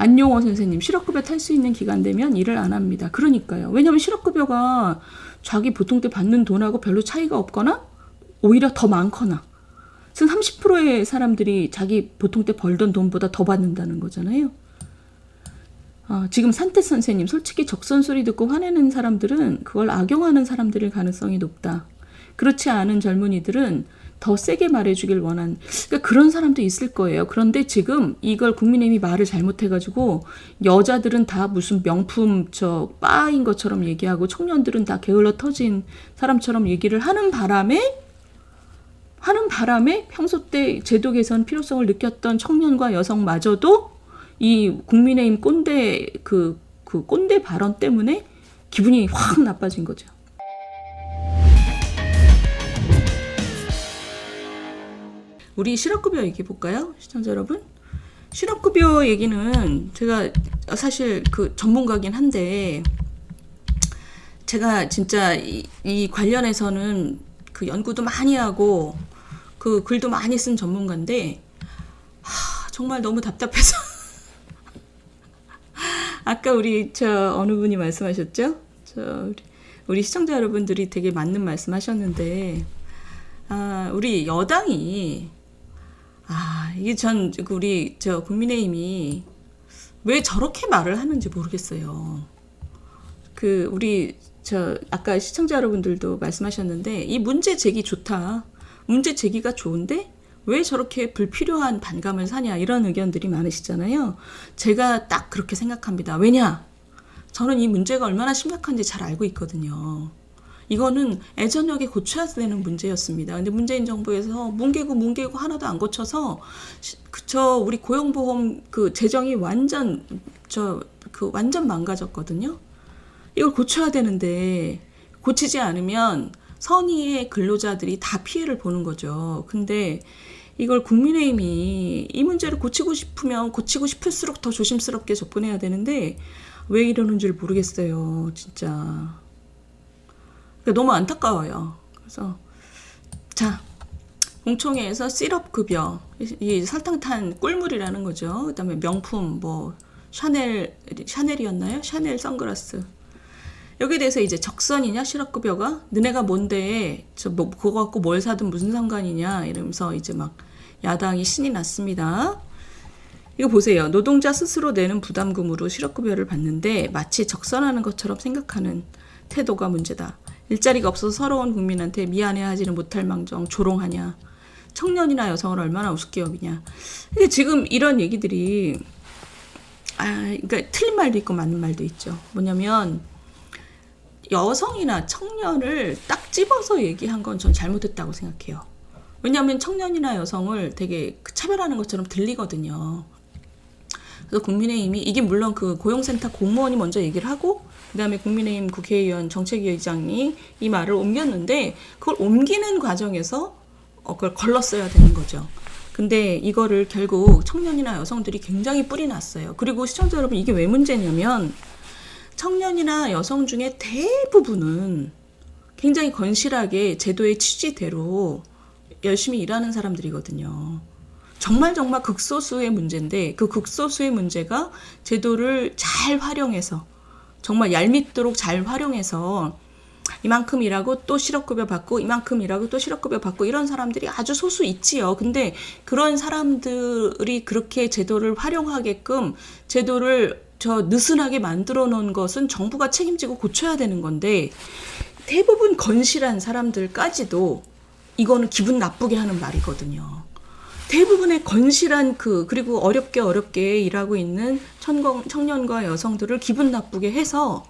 안용호 선생님, 실업급여 탈 수 있는 기간 되면 일을 안 합니다. 그러니까요. 왜냐하면 실업급여가 자기 보통 때 받는 돈하고 별로 차이가 없거나 오히려 더 많거나, 지금 30%의 사람들이 자기 보통 때 벌던 돈보다 더 받는다는 거잖아요. 지금 산태 선생님, 솔직히 적선 소리 듣고 화내는 사람들은 그걸 악용하는 사람들일 가능성이 높다. 그렇지 않은 젊은이들은 더 세게 말해주길 그러니까 그런 사람도 있을 거예요. 그런데 지금 이걸 국민의힘이 말을 잘못해가지고 여자들은 다 무슨 명품 바인 것처럼 얘기하고 청년들은 다 게을러 터진 사람처럼 얘기를 하는 바람에 평소 때 제도 개선 필요성을 느꼈던 청년과 여성마저도 이 국민의힘 꼰대 그 꼰대 발언 때문에 기분이 확 나빠진 거죠. 우리 실업급여 얘기해 볼까요? 시청자 여러분. 실업급여 얘기는 제가 사실 전문가긴 한데, 제가 진짜 이 관련해서는 연구도 많이 하고 글도 많이 쓴 전문가인데, 정말 너무 답답해서 아까 우리 어느 분이 말씀하셨죠? 우리 시청자 여러분들이 되게 맞는 말씀하셨는데, 우리 여당이 이게 우리 국민의힘이 왜 저렇게 말을 하는지 모르겠어요. 우리 아까 시청자 여러분들도 말씀하셨는데, 이 문제 제기 좋다. 문제 제기가 좋은데 왜 저렇게 불필요한 반감을 사냐, 이런 의견들이 많으시잖아요. 제가 딱 그렇게 생각합니다. 왜냐? 저는 이 문제가 얼마나 심각한지 잘 알고 있거든요. 이거는 예전역에 고쳐야 되는 문제였습니다. 근데 문재인 정부에서 문개고 하나도 안 고쳐서 우리 고용보험 재정이 완전 망가졌거든요. 이걸 고쳐야 되는데 고치지 않으면 선의의 근로자들이 다 피해를 보는 거죠. 근데 이걸 국민의힘이 이 문제를 고치고 싶으면 고치고 싶을수록 더 조심스럽게 접근해야 되는데 왜 이러는 줄 모르겠어요. 진짜. 너무 안타까워요. 그래서 공청회에서 시럽급여, 이 설탕 탄 꿀물이라는 거죠. 그다음에 명품 샤넬이었나요? 샤넬 선글라스. 여기에 대해서 이제 적선이냐 실업급여가, 너네가 뭔데 그거 갖고 뭘 사든 무슨 상관이냐 이러면서 이제 막 야당이 신이 났습니다. 이거 보세요. 노동자 스스로 내는 부담금으로 실업급여를 받는데 마치 적선하는 것처럼 생각하는 태도가 문제다. 일자리가 없어서 서러운 국민한테 미안해하지는 못할 망정 조롱하냐. 청년이나 여성을 얼마나 우습게 여기냐. 근데 지금 이런 얘기들이 그러니까 틀린 말도 있고 맞는 말도 있죠. 뭐냐면 여성이나 청년을 딱 집어서 얘기한 건 전 잘못했다고 생각해요. 왜냐하면 청년이나 여성을 되게 차별하는 것처럼 들리거든요. 그래서 국민의힘이, 이게 물론 고용센터 공무원이 먼저 얘기를 하고 그다음에 국민의힘 국회의원 정책위의장이 이 말을 옮겼는데, 그걸 옮기는 과정에서 그걸 걸렀어야 되는 거죠. 근데 이거를 결국 청년이나 여성들이 굉장히 뿔이 났어요. 그리고 시청자 여러분, 이게 왜 문제냐면 청년이나 여성 중에 대부분은 굉장히 건실하게 제도의 취지대로 열심히 일하는 사람들이거든요. 정말 극소수의 문제인데, 그 극소수의 문제가 제도를 잘 활용해서, 정말 얄밉도록 잘 활용해서 이만큼 일하고 또 실업급여 받고, 이만큼 일하고 또 실업급여 받고, 이런 사람들이 아주 소수 있지요. 근데 그런 사람들이 그렇게 제도를 활용하게끔 제도를 느슨하게 만들어 놓은 것은 정부가 책임지고 고쳐야 되는 건데, 대부분 건실한 사람들까지도 이거는 기분 나쁘게 하는 말이거든요. 대부분의 건실한 그리고 어렵게 일하고 있는 청년과 여성들을 기분 나쁘게 해서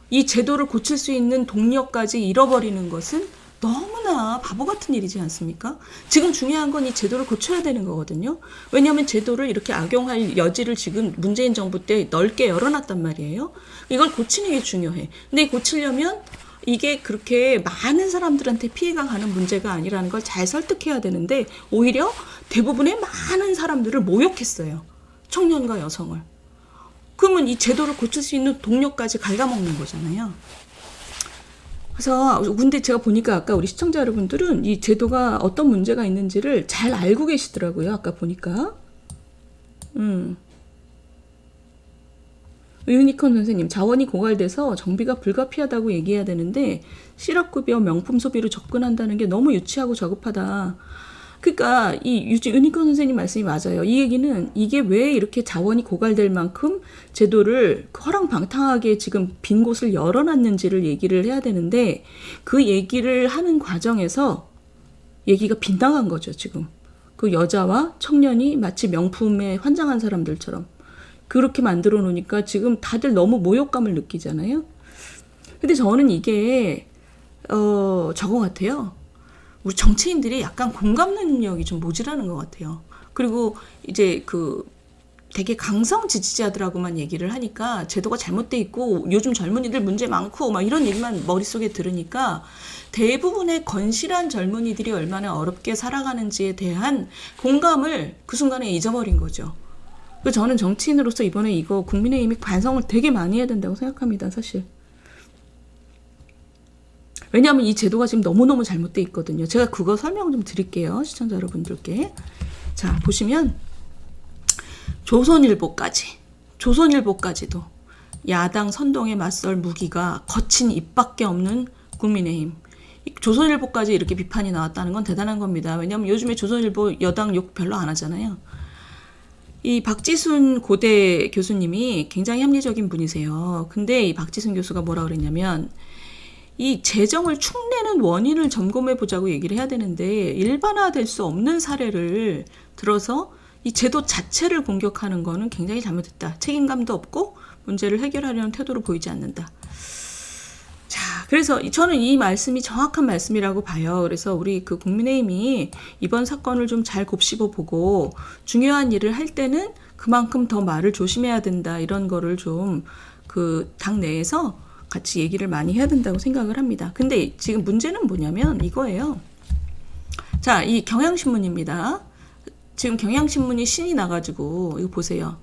이 제도를 고칠 수 있는 동력까지 잃어버리는 것은 너무나 바보 같은 일이지 않습니까? 지금 중요한 건 이 제도를 고쳐야 되는 거거든요. 왜냐하면 제도를 이렇게 악용할 여지를 지금 문재인 정부 때 넓게 열어놨단 말이에요. 이걸 고치는 게 중요해. 근데 고치려면 이게 그렇게 많은 사람들한테 피해가 가는 문제가 아니라는 걸 잘 설득해야 되는데, 오히려 대부분의 많은 사람들을 모욕했어요. 청년과 여성을. 그러면 이 제도를 고칠 수 있는 동력까지 갉아먹는 거잖아요. 그래서 근데 제가 보니까 아까 우리 시청자 여러분들은 이 제도가 어떤 문제가 있는지를 잘 알고 계시더라고요. 아까 보니까. 유니콘 선생님, 자원이 고갈돼서 정비가 불가피하다고 얘기해야 되는데 실업급여 명품 소비로 접근한다는 게 너무 유치하고 저급하다. 그러니까 이 유니콘 선생님 말씀이 맞아요. 이 얘기는 이게 왜 이렇게 자원이 고갈될 만큼 제도를 허랑방탕하게 지금 빈 곳을 열어놨는지를 얘기를 해야 되는데 그 얘기를 하는 과정에서 얘기가 빗나간 거죠, 지금. 그 여자와 청년이 마치 명품에 환장한 사람들처럼 그렇게 만들어 놓으니까 지금 다들 너무 모욕감을 느끼잖아요. 근데 저는 이게 저거 같아요. 우리 정치인들이 약간 공감 능력이 좀 모자라는 것 같아요. 그리고 이제 되게 강성 지지자들하고만 얘기를 하니까 제도가 잘못돼 있고 요즘 젊은이들 문제 많고 막 이런 얘기만 머릿속에 들으니까 대부분의 건실한 젊은이들이 얼마나 어렵게 살아가는지에 대한 공감을 그 순간에 잊어버린 거죠. 그래서 저는 정치인으로서 이번에 이거 국민의힘이 반성을 되게 많이 해야 된다고 생각합니다, 사실. 왜냐하면 이 제도가 지금 너무너무 잘못돼 있거든요. 제가 그거 설명 좀 드릴게요, 시청자 여러분들께. 자, 보시면 조선일보까지도 야당 선동에 맞설 무기가 거친 입밖에 없는 국민의힘. 조선일보까지 이렇게 비판이 나왔다는 건 대단한 겁니다. 왜냐하면 요즘에 조선일보 여당 욕 별로 안 하잖아요. 이 박지순 고대 교수님이 굉장히 합리적인 분이세요. 근데 이 박지순 교수가 뭐라 그랬냐면 이 재정을 축내는 원인을 점검해 보자고 얘기를 해야 되는데 일반화될 수 없는 사례를 들어서 이 제도 자체를 공격하는 거는 굉장히 잘못했다. 책임감도 없고 문제를 해결하려는 태도로 보이지 않는다. 자, 그래서 저는 이 말씀이 정확한 말씀이라고 봐요. 그래서 우리 국민의힘이 이번 사건을 좀 잘 곱씹어 보고 중요한 일을 할 때는 그만큼 더 말을 조심해야 된다. 이런 거를 좀 당 내에서 같이 얘기를 많이 해야 된다고 생각을 합니다. 근데 지금 문제는 뭐냐면 이거예요. 자, 이 경향신문입니다. 지금 경향신문이 신이 나가지고 이거 보세요.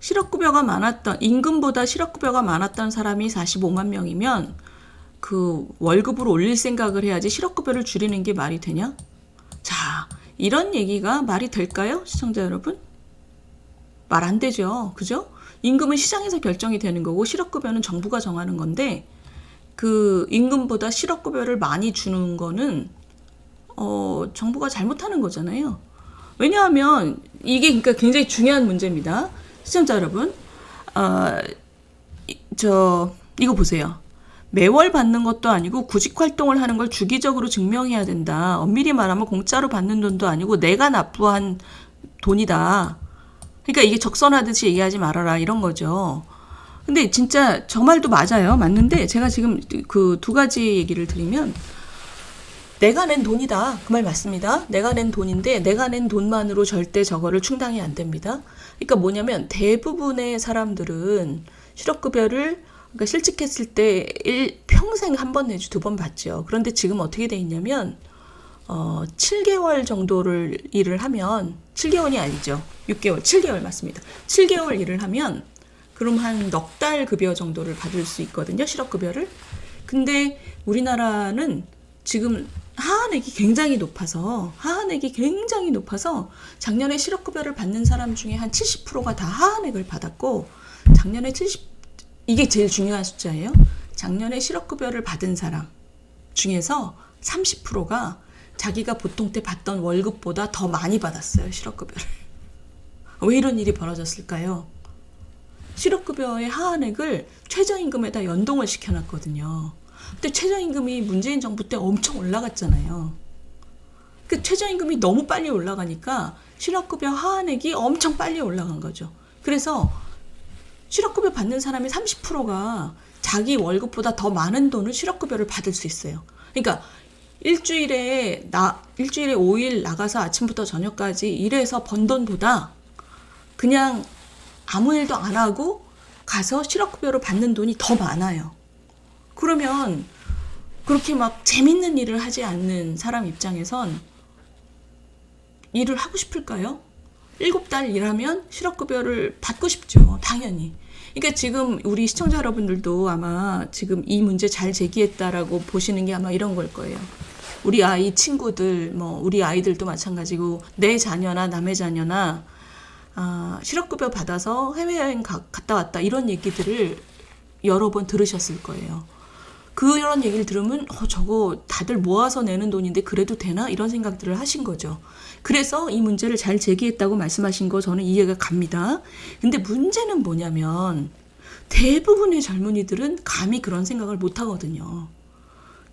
실업급여가 많았던 임금보다 실업급여가 많았던 사람이 45만 명이면 월급으로 올릴 생각을 해야지 실업급여를 줄이는 게 말이 되냐? 자, 이런 얘기가 말이 될까요? 시청자 여러분? 말 안 되죠. 그죠? 임금은 시장에서 결정이 되는 거고 실업급여는 정부가 정하는 건데 임금보다 실업급여를 많이 주는 거는 정부가 잘못하는 거잖아요. 왜냐하면 이게 그러니까 굉장히 중요한 문제입니다. 시청자 여러분, 이거 보세요. 매월 받는 것도 아니고 구직 활동을 하는 걸 주기적으로 증명해야 된다. 엄밀히 말하면 공짜로 받는 돈도 아니고 내가 납부한 돈이다. 그러니까 이게 적선하듯이 얘기하지 말아라 이런 거죠. 근데 진짜 저 말도 맞아요. 맞는데 제가 지금 두 가지 얘기를 드리면 내가 낸 돈이다. 그 말 맞습니다. 내가 낸 돈인데 내가 낸 돈만으로 절대 저거를 충당이 안 됩니다. 그러니까 뭐냐면 대부분의 사람들은 실업급여를 그러니까 실직했을 때 평생 한 번 내지 2번 받죠. 그런데 지금 어떻게 돼 있냐면 7개월 정도를 일을 하면 7개월이 아니죠. 6개월, 7개월 맞습니다. 7개월 일을 하면 그럼 한 넉 달 급여 정도를 받을 수 있거든요. 실업급여를. 근데 우리나라는 지금 하한액이 굉장히 높아서 작년에 실업급여를 받는 사람 중에 한 70%가 다 하한액을 받았고 작년에 이게 제일 중요한 숫자예요. 작년에 실업급여를 받은 사람 중에서 30%가 자기가 보통 때 받던 월급보다 더 많이 받았어요. 실업급여를. 왜 이런 일이 벌어졌을까요? 실업급여의 하한액을 최저임금에다 연동을 시켜놨거든요. 근데 최저임금이 문재인 정부 때 엄청 올라갔잖아요. 그 최저임금이 너무 빨리 올라가니까 실업급여 하한액이 엄청 빨리 올라간 거죠. 그래서 실업급여 받는 사람의 30%가 자기 월급보다 더 많은 돈을 실업급여를 받을 수 있어요. 그러니까 일주일에 5일 나가서 아침부터 저녁까지 일해서 번 돈보다 그냥 아무 일도 안 하고 가서 실업급여를 받는 돈이 더 많아요. 그러면 그렇게 막 재밌는 일을 하지 않는 사람 입장에선 일을 하고 싶을까요? 7달 일하면 실업급여를 받고 싶죠. 당연히. 그러니까 지금 우리 시청자 여러분들도 아마 지금 이 문제 잘 제기했다라고 보시는 게 아마 이런 걸 거예요. 우리 아이 친구들, 우리 아이들도 마찬가지고 내 자녀나 남의 자녀나 실업급여 받아서 해외여행 갔다 왔다 이런 얘기들을 여러 번 들으셨을 거예요. 그런 얘기를 들으면 저거 다들 모아서 내는 돈인데 그래도 되나? 이런 생각들을 하신 거죠. 그래서 이 문제를 잘 제기했다고 말씀하신 거 저는 이해가 갑니다. 근데 문제는 뭐냐면 대부분의 젊은이들은 감히 그런 생각을 못 하거든요.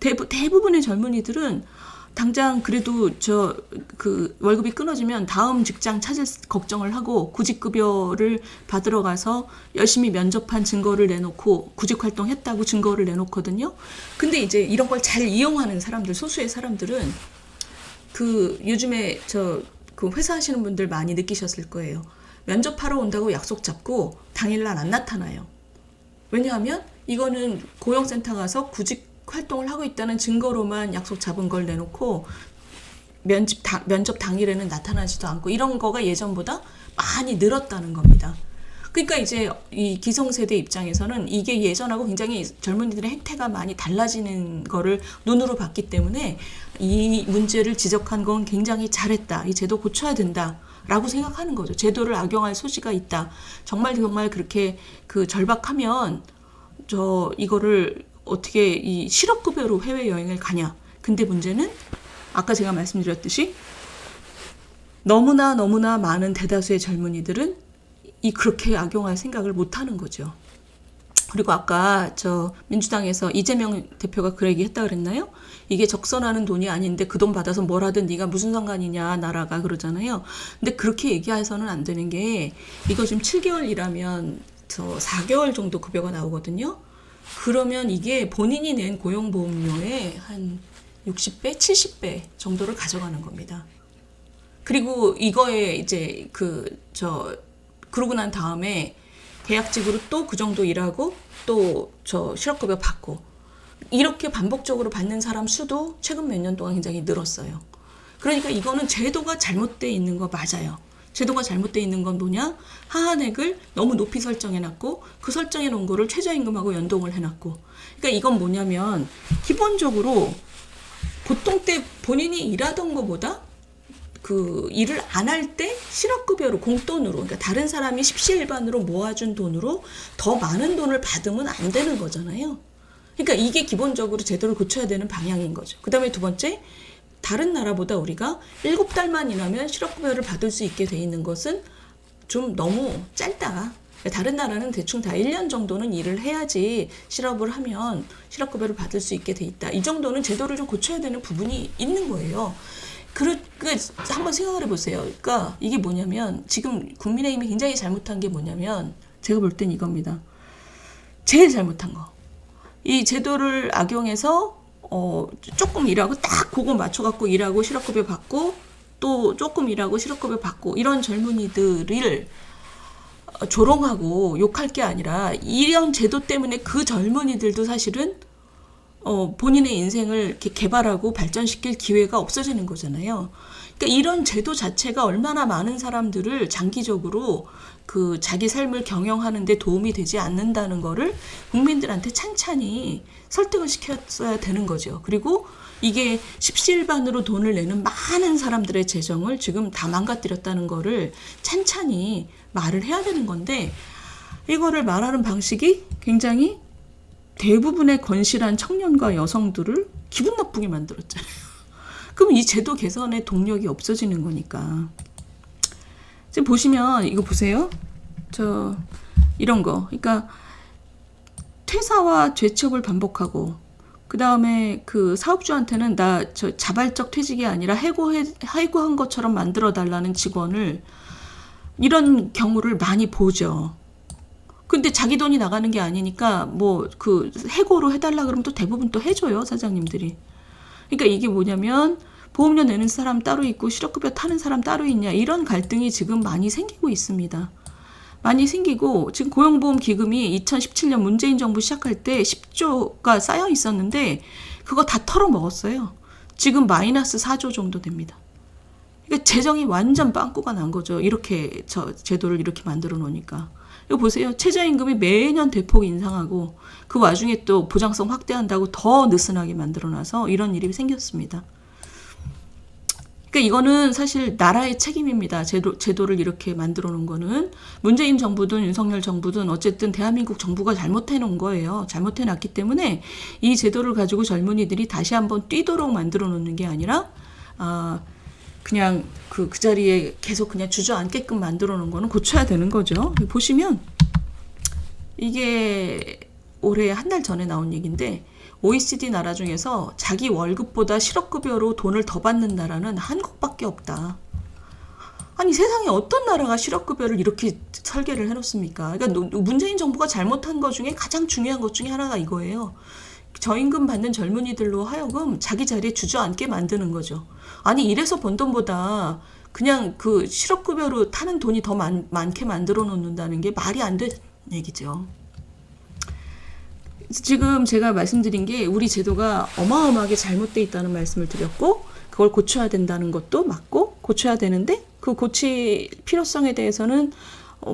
대부분의 젊은이들은 당장 그래도 월급이 끊어지면 다음 직장 찾을 걱정을 하고 구직급여를 받으러 가서 열심히 면접한 증거를 내놓고 구직활동했다고 증거를 내놓거든요. 근데 이제 이런 걸 잘 이용하는 사람들, 소수의 사람들은 요즘에 회사 하시는 분들 많이 느끼셨을 거예요. 면접하러 온다고 약속 잡고 당일날 안 나타나요. 왜냐하면 이거는 고용센터 가서 구직 활동을 하고 있다는 증거로만 약속 잡은 걸 내놓고 면접 당일에는 나타나지도 않고 이런 거가 예전보다 많이 늘었다는 겁니다. 그러니까 이제 이 기성세대 입장에서는 이게 예전하고 굉장히 젊은이들의 행태가 많이 달라지는 거를 눈으로 봤기 때문에 이 문제를 지적한 건 굉장히 잘했다. 이 제도 고쳐야 된다. 라고 생각하는 거죠. 제도를 악용할 소지가 있다. 정말 그렇게 절박하면 이거를 어떻게 이 실업급여로 해외여행을 가냐. 근데 문제는 아까 제가 말씀드렸듯이 너무나 많은 대다수의 젊은이들은 그렇게 악용할 생각을 못하는 거죠. 그리고 아까 민주당에서 이재명 대표가 그 얘기 했다 그랬나요? 이게 적선하는 돈이 아닌데 그 돈 받아서 뭘 하든 네가 무슨 상관이냐 나라가 그러잖아요. 근데 그렇게 얘기해서는 안 되는 게 이거 지금 7개월 일하면 4개월 정도 급여가 나오거든요. 그러면 이게 본인이 낸 고용보험료의 한 60배, 70배 정도를 가져가는 겁니다. 그리고 이거에 이제 그러고 난 다음에 계약직으로 또 그 정도 일하고 또 실업급여 받고 이렇게 반복적으로 받는 사람 수도 최근 몇 년 동안 굉장히 늘었어요. 그러니까 이거는 제도가 잘못되어 있는 거 맞아요. 제도가 잘못되어 있는 건 뭐냐? 하한액을 너무 높이 설정해놨고 그 설정해놓은 거를 최저임금하고 연동을 해놨고 그러니까 이건 뭐냐면 기본적으로 보통 때 본인이 일하던 것보다 일을 안 할 때 실업급여로 공돈으로 그러니까 다른 사람이 십시일반으로 모아준 돈으로 더 많은 돈을 받으면 안 되는 거잖아요. 그러니까 이게 기본적으로 제도를 고쳐야 되는 방향인 거죠. 그 다음에 두 번째 다른 나라보다 우리가 7달만 일하면 실업급여를 받을 수 있게 돼 있는 것은 좀 너무 짧다. 다른 나라는 대충 다 1년 정도는 일을 해야지 실업을 하면 실업급여를 받을 수 있게 돼 있다. 이 정도는 제도를 좀 고쳐야 되는 부분이 있는 거예요. 한번 생각을 해보세요. 그러니까 이게 뭐냐면 지금 국민의힘이 굉장히 잘못한 게 뭐냐면 제가 볼 땐 이겁니다. 제일 잘못한 거. 이 제도를 악용해서 조금 일하고 딱 그거 맞춰갖고 일하고 실업급여 받고 또 조금 일하고 실업급여 받고 이런 젊은이들을 조롱하고 욕할 게 아니라 이런 제도 때문에 그 젊은이들도 사실은 본인의 인생을 이렇게 개발하고 발전시킬 기회가 없어지는 거잖아요. 그러니까 이런 제도 자체가 얼마나 많은 사람들을 장기적으로 자기 삶을 경영하는 데 도움이 되지 않는다는 거를 국민들한테 찬찬히 설득을 시켰어야 되는 거죠. 그리고 이게 십시일반으로 돈을 내는 많은 사람들의 재정을 지금 다 망가뜨렸다는 거를 찬찬히 말을 해야 되는 건데 이거를 말하는 방식이 굉장히 대부분의 건실한 청년과 여성들을 기분 나쁘게 만들었잖아요. 그럼 이 제도 개선의 동력이 없어지는 거니까. 지금 보시면 이거 보세요. 이런 거. 그러니까 퇴사와 재취업을 반복하고 그 다음에 사업주한테는 자발적 퇴직이 아니라 해고한 것처럼 만들어 달라는 직원을 이런 경우를 많이 보죠. 근데 자기 돈이 나가는 게 아니니까 해고로 해달라 그러면 또 대부분 또 해줘요, 사장님들이. 그러니까 이게 뭐냐면 보험료 내는 사람 따로 있고 실업급여 타는 사람 따로 있냐 이런 갈등이 지금 많이 생기고 있습니다. 많이 생기고 지금 고용보험기금이 2017년 문재인 정부 시작할 때 10조가 쌓여 있었는데 그거 다 털어먹었어요. 지금 마이너스 4조 정도 됩니다. 그러니까 재정이 완전 빵꾸가 난 거죠. 이렇게 제도를 이렇게 만들어 놓으니까. 이거 보세요. 최저임금이 매년 대폭 인상하고 그 와중에 또 보장성 확대한다고 더 느슨하게 만들어놔서 이런 일이 생겼습니다. 그러니까 이거는 사실 나라의 책임입니다. 제도를 이렇게 만들어 놓은 거는 문재인 정부든 윤석열 정부든 어쨌든 대한민국 정부가 잘못해 놓은 거예요. 잘못해 놨기 때문에 이 제도를 가지고 젊은이들이 다시 한번 뛰도록 만들어 놓는 게 아니라 그냥 그 자리에 계속 그냥 주저앉게끔 만들어 놓은 거는 고쳐야 되는 거죠. 보시면 이게 올해 한 달 전에 나온 얘기인데 OECD 나라 중에서 자기 월급보다 실업급여로 돈을 더 받는 나라는 한국밖에 없다. 아니 세상에 어떤 나라가 실업급여를 이렇게 설계를 해놓습니까? 그러니까 문재인 정부가 잘못한 것 중에 가장 중요한 것 중에 하나가 이거예요. 저임금 받는 젊은이들로 하여금 자기 자리에 주저앉게 만드는 거죠. 아니 이래서 번 돈보다 그냥 그 실업급여로 타는 돈이 더 많게 만들어 놓는다는 게 말이 안 되는 얘기죠. 지금 제가 말씀드린 게 우리 제도가 어마어마하게 잘못돼 있다는 말씀을 드렸고 그걸 고쳐야 된다는 것도 맞고 고쳐야 되는데 그 고칠 필요성에 대해서는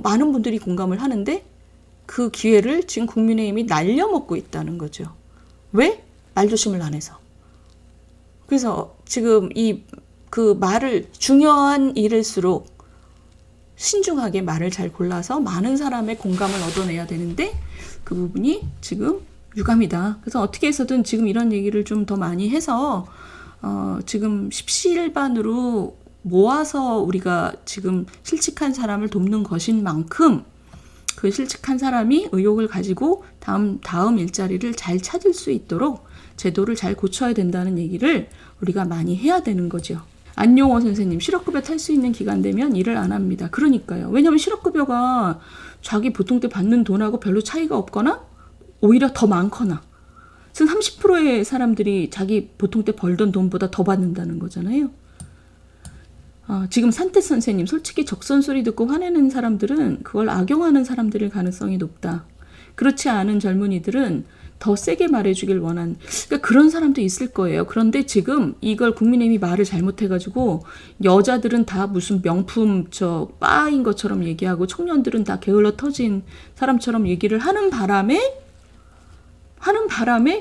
많은 분들이 공감을 하는데 그 기회를 지금 국민의힘이 날려먹고 있다는 거죠. 왜? 말조심을 안 해서. 그래서 지금 그 말을 중요한 일일수록 신중하게 말을 잘 골라서 많은 사람의 공감을 얻어내야 되는데 그 부분이 지금 유감이다. 그래서 어떻게 해서든 지금 이런 얘기를 좀 더 많이 해서 지금 십시일반으로 모아서 우리가 지금 실직한 사람을 돕는 것인 만큼 그 실직한 사람이 의욕을 가지고 다음 일자리를 잘 찾을 수 있도록 제도를 잘 고쳐야 된다는 얘기를 우리가 많이 해야 되는 거죠. 안용호 선생님, 실업급여 탈 수 있는 기간 되면 일을 안 합니다. 그러니까요. 왜냐하면 실업급여가 자기 보통 때 받는 돈하고 별로 차이가 없거나 오히려 더 많거나 30%의 사람들이 자기 보통 때 벌던 돈보다 더 받는다는 거잖아요. 지금 산태 선생님, 솔직히 적선 소리 듣고 화내는 사람들은 그걸 악용하는 사람들일 가능성이 높다. 그렇지 않은 젊은이들은 더 세게 말해주길 그러니까 그런 사람도 있을 거예요. 그런데 지금 이걸 국민의힘이 말을 잘못해가지고 여자들은 다 무슨 명품 바인 것처럼 얘기하고 청년들은 다 게을러 터진 사람처럼 얘기를 하는 바람에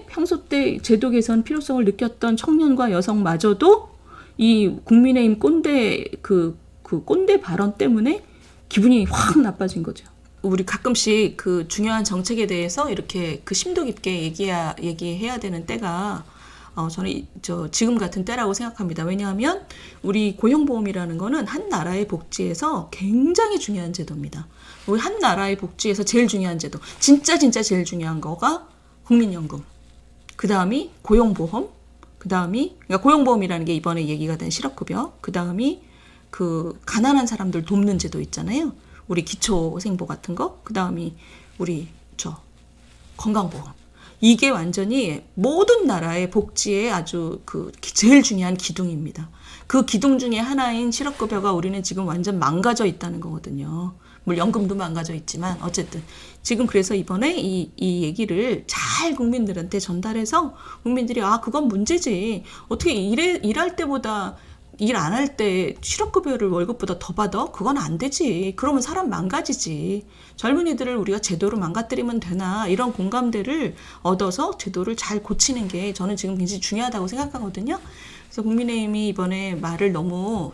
평소 때 제도 개선 필요성을 느꼈던 청년과 여성마저도 이 국민의힘 꼰대 그 꼰대 발언 때문에 기분이 확 나빠진 거죠. 우리 가끔씩 그 중요한 정책에 대해서 이렇게 그 심도 깊게 얘기해야 되는 때가 저는 지금 같은 때라고 생각합니다. 왜냐하면 우리 고용보험이라는 거는 한 나라의 복지에서 굉장히 중요한 제도입니다. 우리 한 나라의 복지에서 제일 중요한 제도, 진짜 제일 중요한 거가 국민연금, 그 다음이 고용보험, 그 다음이 그러니까 고용보험이라는 게 이번에 얘기가 된 실업급여, 그 다음이 그 가난한 사람들 돕는 제도 있잖아요. 우리 기초생보 같은 거, 그 다음이 우리 건강보험. 이게 완전히 모든 나라의 복지에 아주 제일 중요한 기둥입니다. 그 기둥 중에 하나인 실업급여가 우리는 지금 완전 망가져 있다는 거거든요. 물론 연금도 망가져 있지만 어쨌든 지금 그래서 이번에 이 얘기를 잘 국민들한테 전달해서 국민들이 그건 문제지. 어떻게 일할 때보다 일 안 할 때 실업급여를 월급보다 더 받아? 그건 안 되지. 그러면 사람 망가지지. 젊은이들을 우리가 제도로 망가뜨리면 되나? 이런 공감대를 얻어서 제도를 잘 고치는 게 저는 지금 굉장히 중요하다고 생각하거든요. 그래서 국민의힘이 이번에 말을 너무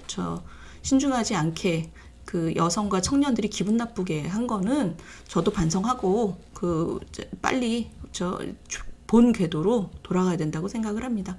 신중하지 않게 그 여성과 청년들이 기분 나쁘게 한 거는 저도 반성하고 빨리 본 궤도로 돌아가야 된다고 생각을 합니다.